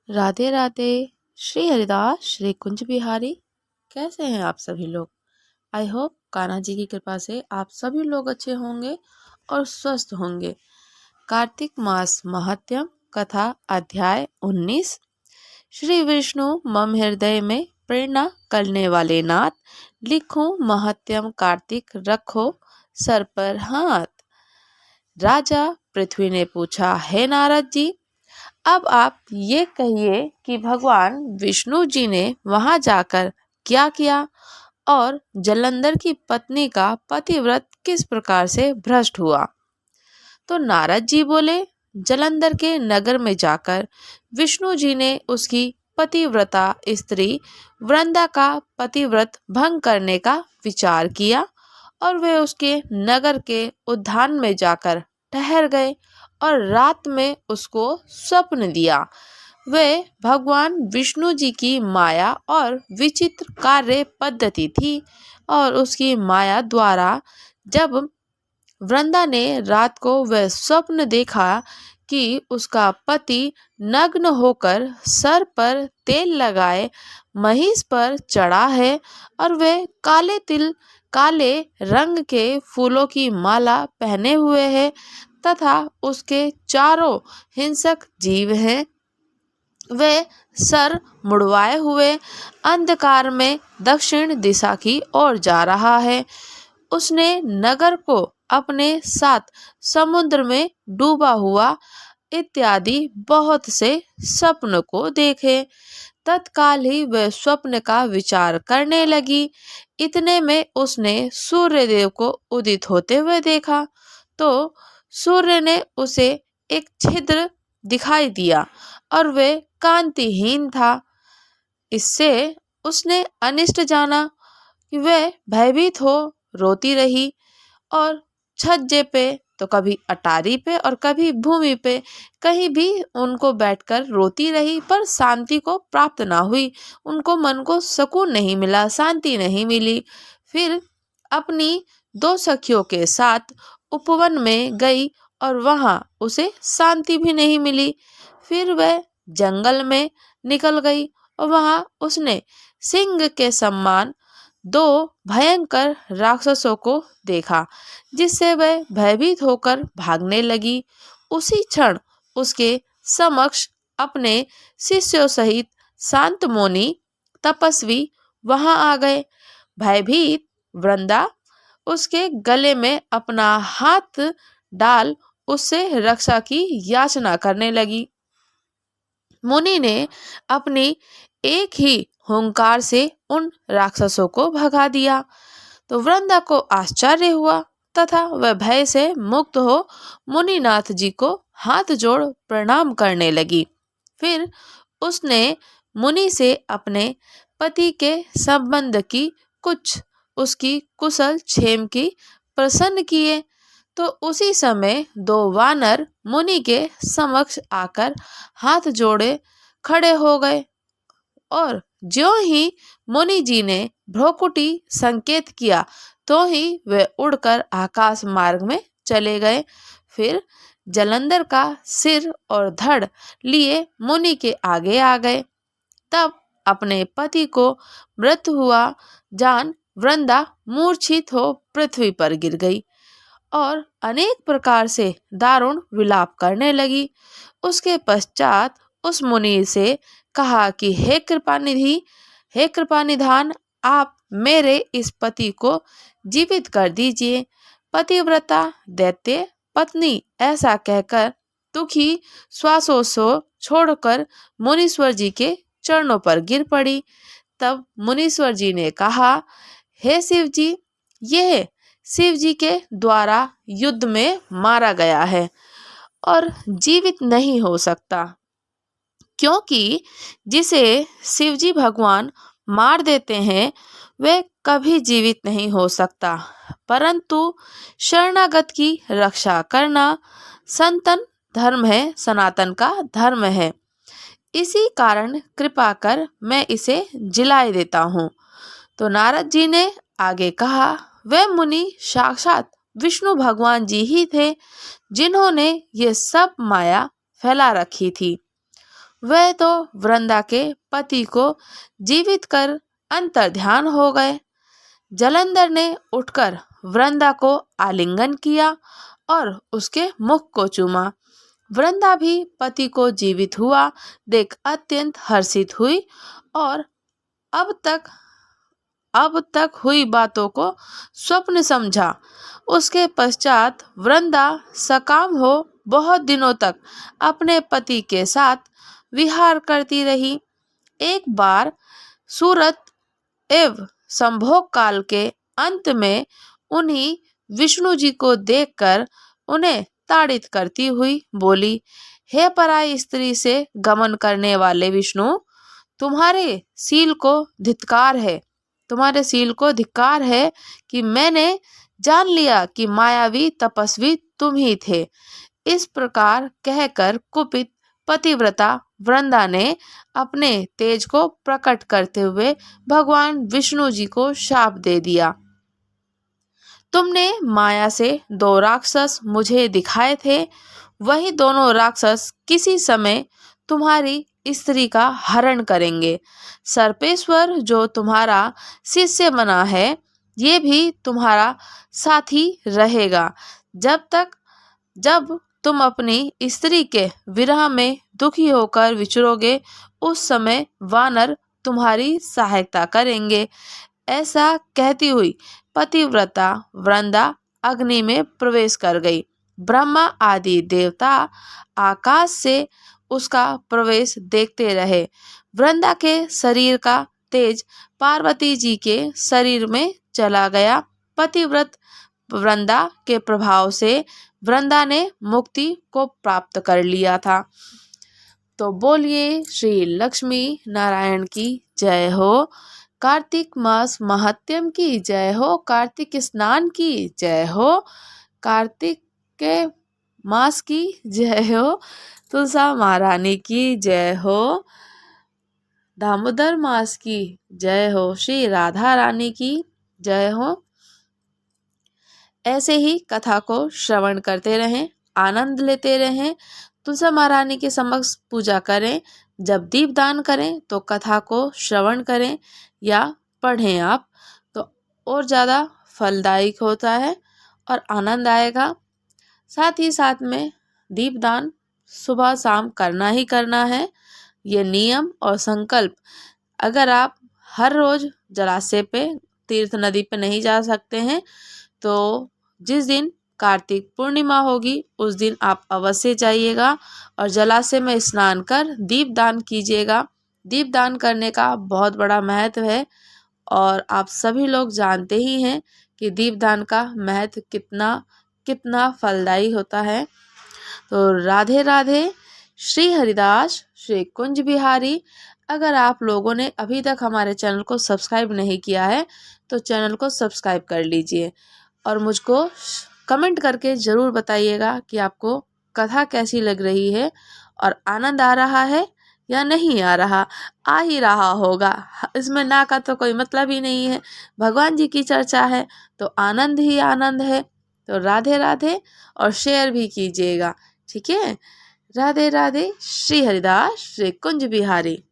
राधे राधे। श्री हरिदास, श्री कुंज बिहारी। कैसे हैं आप सभी लोग? आई होप कान्हा जी की कृपा से आप सभी लोग अच्छे होंगे और स्वस्थ होंगे। कार्तिक मास महात्म्य कथा अध्याय 19। श्री विष्णु मम हृदय में प्रेरणा करने वाले नाथ, लिखूं महत्यम कार्तिक रखो सर पर हाथ। राजा पृथ्वी ने पूछा, हे नारद जी, अब आप ये कहिए कि भगवान विष्णु जी ने वहां जाकर क्या किया और जलंधर की पत्नी का पतिव्रत किस प्रकार से भ्रष्ट हुआ। तो नारद जी बोले, जलंधर के नगर में जाकर विष्णु जी ने उसकी पतिव्रता स्त्री वृंदा का पतिव्रत भंग करने का विचार किया और वे उसके नगर के उद्यान में जाकर ठहर गए और रात में उसको स्वप्न दिया। वे भगवान विष्णु जी की माया और विचित्र कार्य पद्धति थी और उसकी माया द्वारा जब वृंदा ने रात को वह स्वप्न देखा कि उसका पति नग्न होकर सर पर तेल लगाए महिष पर चढ़ा है और वह काले रंग के फूलों की माला पहने हुए है तथा उसके चारों हिंसक जीव हैं। वे सर मुड़वाए हुए अंधकार में दक्षिण दिशा की ओर जा रहा है। उसने नगर को अपने साथ समुद्र में डूबा हुआ इत्यादि बहुत से स्वप्न को देखे। तत्काल ही वह स्वप्न का विचार करने लगी। इतने में उसने सूर्य देव को उदित होते हुए देखा तो सूर्य ने उसे एक छिद्र दिखाई दिया और वह कांतिहीन था। इससे उसने अनिष्ट जाना कि वह भयभीत हो रोती रही और छज्जे पे तो कभी अटारी पे और कभी भूमि पे कहीं भी उनको बैठकर रोती रही, पर शांति को प्राप्त ना हुई। उनको मन को सुकून नहीं मिला, शांति नहीं मिली। फिर अपनी दो सखियों के साथ उपवन में गई और वहां उसे शांति भी नहीं मिली। फिर वह जंगल में निकल गई और वहां उसने सिंह के समान दो भयंकर राक्षसों को देखा, जिससे वह भयभीत होकर भागने लगी। उसी क्षण उसके समक्ष अपने शिष्यों सहित शांत मुनि तपस्वी वहां आ गए। भयभीत वृंदा उसके गले में अपना हाथ डाल उससे रक्षा की याचना करने लगी। मुनि ने अपनी एक ही हुंकार से उन राक्षसों को भगा दिया। तो वृंदा को आश्चर्य हुआ तथा वह भय से मुक्त हो मुनिनाथ जी को हाथ जोड़ प्रणाम करने लगी। फिर उसने मुनि से अपने पति के संबंध की कुछ उसकी कुशल क्षेम की प्रसन्न किए। तो उसी समय दो वानर मुनि के समक्ष आकर हाथ जोड़े खड़े हो गए और ज्यों ही मुनि जी ने भ्रुकुटी संकेत किया तो ही वे उड़कर आकाश मार्ग में चले गए। फिर जलंधर का सिर और धड़ लिए मुनि के आगे आ गए। तब अपने पति को मृत हुआ जान वृंदा मूर्छित हो पृथ्वी पर गिर गई और अनेक प्रकार से दारुण विलाप करने लगी। उसके पश्चात उस मुनि से कहा कि हे कृपानिधि, हे कृपानिधान, आप मेरे इस पति को जीवित कर दीजिए। पतिव्रता दैत्य पत्नी ऐसा कहकर दुखी श्वासों छोड़कर मुनीश्वर जी के चरणों पर गिर पड़ी। तब मुनीश्वर जी ने कहा, हे शिव जी, यह शिव जी के द्वारा युद्ध में मारा गया है और जीवित नहीं हो सकता, क्योंकि जिसे शिवजी भगवान मार देते हैं वह कभी जीवित नहीं हो सकता, परंतु शरणागत की रक्षा करना सनातन धर्म है, सनातन का धर्म है। इसी कारण कृपा कर मैं इसे जिलाए देता हूँ। तो नारद जी ने आगे कहा, वे मुनि साक्षात विष्णु भगवान जी ही थे जिन्होंने ये सब माया फैला रखी थी। वह तो वृंदा के पति को जीवित कर अंतर्ध्यान हो गए। जलंधर ने उठकर वृंदा को आलिंगन किया और उसके मुख को चूमा। वृंदा भी पति को जीवित हुआ देख अत्यंत हर्षित हुई और अब तक हुई बातों को स्वप्न समझा। उसके पश्चात वृंदा सकाम हो बहुत दिनों तक अपने पति के साथ विहार करती रही। एक बार सूरत एवं संभोग काल के अंत में उन्हीं विष्णु जी को देखकर उन्हें ताड़ित करती हुई बोली, हे पराई स्त्री से गमन करने वाले विष्णु, तुम्हारे शील को धिक्कार है कि मैंने जान लिया कि मायावी तपस्वी तुम ही थे। इस प्रकार कहकर कुपित पतिव्रता वृंदा ने अपने तेज को प्रकट करते हुए भगवान विष्णु जी को शाप दे दिया। तुमने माया से 2 राक्षस मुझे दिखाए थे, वही दोनों राक्षस किसी समय तुम्हारी स्त्री का हरण करेंगे। सर्पेश्वर जो तुम्हारा शिष्य बना है, ये भी तुम्हारा साथी रहेगा जब तुम अपनी स्त्री के विरह में दुखी होकर विचरोगे, उस समय वानर तुम्हारी सहायता करेंगे। ऐसा कहती हुई पतिव्रता वृंदा अग्नि में प्रवेश कर गई। ब्रह्मा आदि देवता आकाश से उसका प्रवेश देखते रहे। वृंदा के शरीर का तेज पार्वती जी के शरीर में चला गया। पतिव्रत वृंदा के प्रभाव से वृंदा ने मुक्ति को प्राप्त कर लिया था। तो बोलिए श्री लक्ष्मी नारायण की जय हो। कार्तिक मास महात्म्यम की जय हो। कार्तिक स्नान की जय हो। कार्तिक के मास की जय हो। तुलसा महारानी की जय हो। दामोदर मास की जय हो। श्री राधा रानी की जय हो। ऐसे ही कथा को श्रवण करते रहें, आनंद लेते रहें। तुलसी महारानी के समक्ष पूजा करें। जब दीपदान करें तो कथा को श्रवण करें या पढ़ें आप, तो और ज़्यादा फलदायक होता है और आनंद आएगा। साथ ही साथ में दीपदान सुबह शाम करना ही करना है, ये नियम और संकल्प। अगर आप हर रोज जलाशय पे, तीर्थ नदी पे नहीं जा सकते हैं, तो जिस दिन कार्तिक पूर्णिमा होगी उस दिन आप अवश्य जाइएगा और जलाशय में स्नान कर दीपदान कीजिएगा। दीपदान करने का बहुत बड़ा महत्व है और आप सभी लोग जानते ही हैं कि दीपदान का महत्व कितना फलदायी होता है। तो राधे राधे। श्री हरिदास श्री कुंज बिहारी। अगर आप लोगों ने अभी तक हमारे चैनल को सब्सक्राइब नहीं किया है तो चैनल को सब्सक्राइब कर लीजिए और मुझको कमेंट करके ज़रूर बताइएगा कि आपको कथा कैसी लग रही है और आनंद आ रहा है या नहीं आ रहा। आ ही रहा होगा, इसमें ना का तो कोई मतलब ही नहीं है। भगवान जी की चर्चा है तो आनंद ही आनंद है। तो राधे राधे और शेयर भी कीजिएगा, ठीक है। राधे राधे। श्री हरिदास श्री कुंज बिहारी।